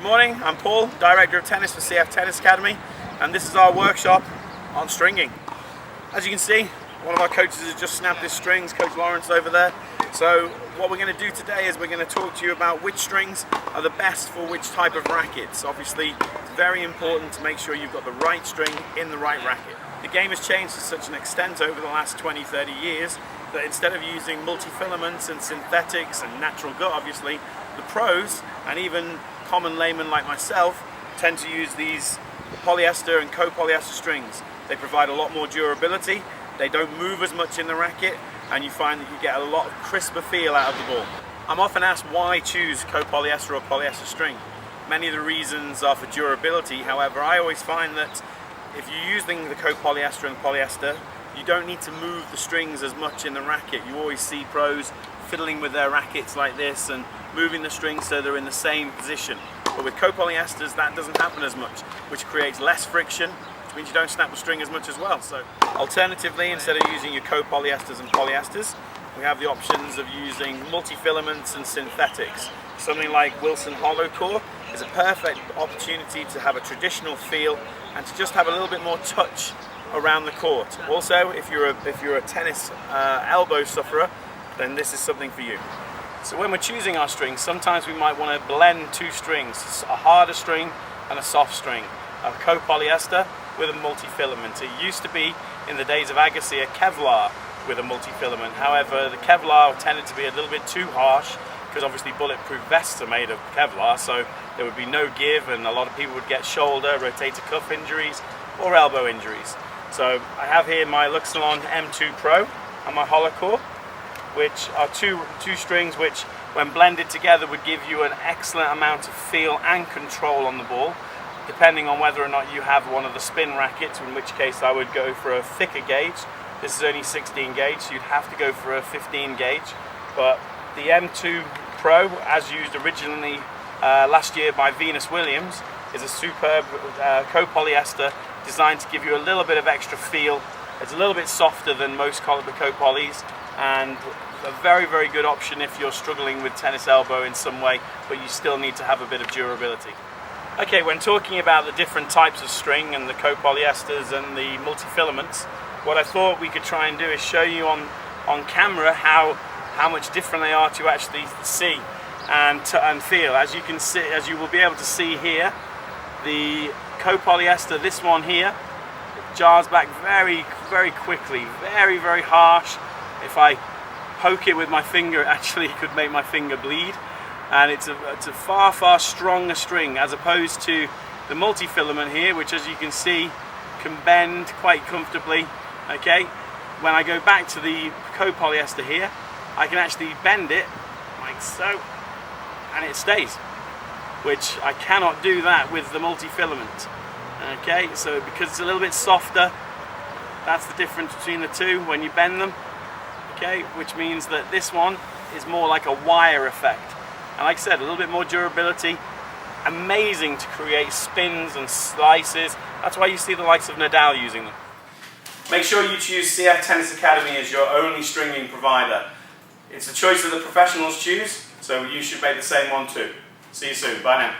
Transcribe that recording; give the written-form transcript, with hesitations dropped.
morning, I'm Paul, Director of Tennis for CF Tennis Academy, and this is our workshop on stringing. As you can see, one of our coaches has just snapped his strings, Coach Lawrence over there. So what we're going to do today is we're going to talk to you about which strings are the best for which type of rackets. Obviously, it's very important to make sure you've got the right string in the right racket. The game has changed to such an extent over the last 20-30 years that instead of using multi-filaments and synthetics and natural gut, obviously, the pros and even common laymen like myself tend to use these polyester and copolyester strings. They provide a lot more durability, they don't move as much in the racket, and you find that you get a lot of crisper feel out of the ball. I'm often asked why choose copolyester or polyester string. Many of the reasons are for durability. However, I always find that if you're using the copolyester and polyester, you don't need to move the strings as much in the racket. You always see pros fiddling with their rackets like this and moving the strings so they're in the same position. But with copolyesters, that doesn't happen as much, which creates less friction, which means you don't snap the string as much as well. So alternatively, instead of using your copolyesters and polyesters, we have the options of using multi-filaments and synthetics. Something like Wilson Hollow Core is a perfect opportunity to have a traditional feel and to just have a little bit more touch around the court. Also, if you're a tennis elbow sufferer, then this is something for you. So when we're choosing our strings, sometimes we might want to blend two strings, a harder string and a soft string, a copolyester with a multi-filament. It used to be, in the days of Agassi, a Kevlar with a multi-filament. However, the Kevlar tended to be a little bit too harsh because obviously bulletproof vests are made of Kevlar, so there would be no give and a lot of people would get shoulder, rotator cuff injuries or elbow injuries. So I have here my Luxilon M2 Pro and my Hollow Core, which are two strings which, when blended together, would give you an excellent amount of feel and control on the ball, depending on whether or not you have one of the spin rackets, in which case I would go for a thicker gauge. This is only 16 gauge, so you'd have to go for a 15 gauge. But the M2 Pro, as used originally last year by Venus Williams, is a superb copolyester designed to give you a little bit of extra feel. It's a little bit softer than most copolys, and a very, very good option if you're struggling with tennis elbow in some way, but you still need to have a bit of durability. Okay, when talking about the different types of string and the copolyesters and the multi-filaments, what I thought we could try and do is show you on camera how much different they are to actually see and feel. As you can see, as you will be able to see here, the copolyester, this one here, jars back very, very quickly, very, very harsh. If I poke it with my finger, it actually could make my finger bleed. And it's a far, far stronger string as opposed to the multi-filament here, which, as you can see, can bend quite comfortably. Okay, when I go back to the copolyester here, I can actually bend it like so, and it stays, which I cannot do that with the multi-filament. Okay, so because it's a little bit softer, that's the difference between the two when you bend them. Okay, which means that this one is more like a wire effect. And like I said, a little bit more durability, amazing to create spins and slices. That's why you see the likes of Nadal using them. Make sure you choose CF Tennis Academy as your only stringing provider. It's a choice that the professionals choose, so you should make the same one too. See you soon. Bye now.